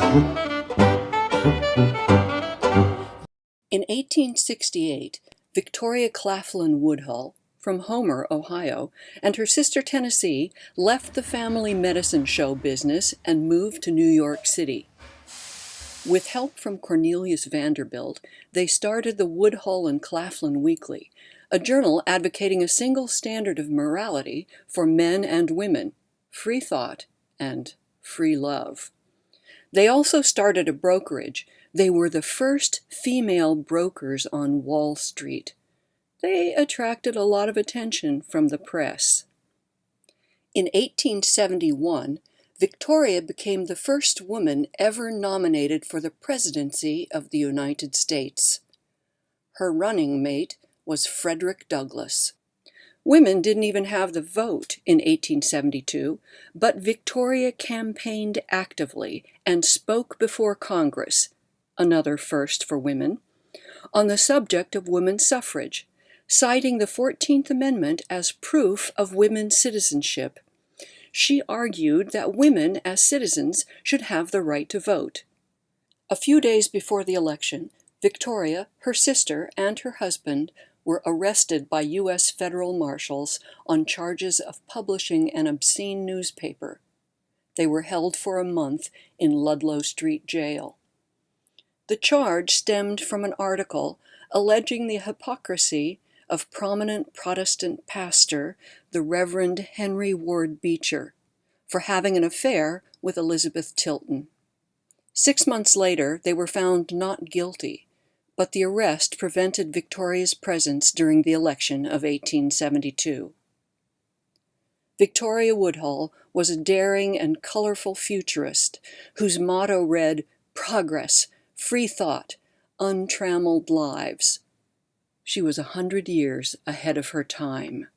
In 1868, Victoria Claflin Woodhull, from Homer, Ohio, and her sister Tennessee left the family medicine show business and moved to New York City. With help from Cornelius Vanderbilt, they started the Woodhull and Claflin Weekly, a journal advocating a single standard of morality for men and women, free thought and free love. They also started a brokerage. They were the first female brokers on Wall Street. They attracted a lot of attention from the press. In 1871, Victoria became the first woman ever nominated for the presidency of the United States. Her running mate was Frederick Douglass. Women didn't even have the vote in 1872, but Victoria campaigned actively and spoke before Congress, another first for women, on the subject of women's suffrage, citing the 14th Amendment as proof of women's citizenship. She argued that women as citizens should have the right to vote. A few days before the election, Victoria, her sister, and her husband were arrested by U.S. federal marshals on charges of publishing an obscene newspaper. They were held for a month in Ludlow Street Jail. The charge stemmed from an article alleging the hypocrisy of prominent Protestant pastor, the Reverend Henry Ward Beecher, for having an affair with Elizabeth Tilton. 6 months later, they were found not guilty, but the arrest prevented Victoria's presence during the election of 1872. Victoria Woodhull was a daring and colorful futurist whose motto read, "Progress, free thought, untrammeled lives." She was 100 years ahead of her time.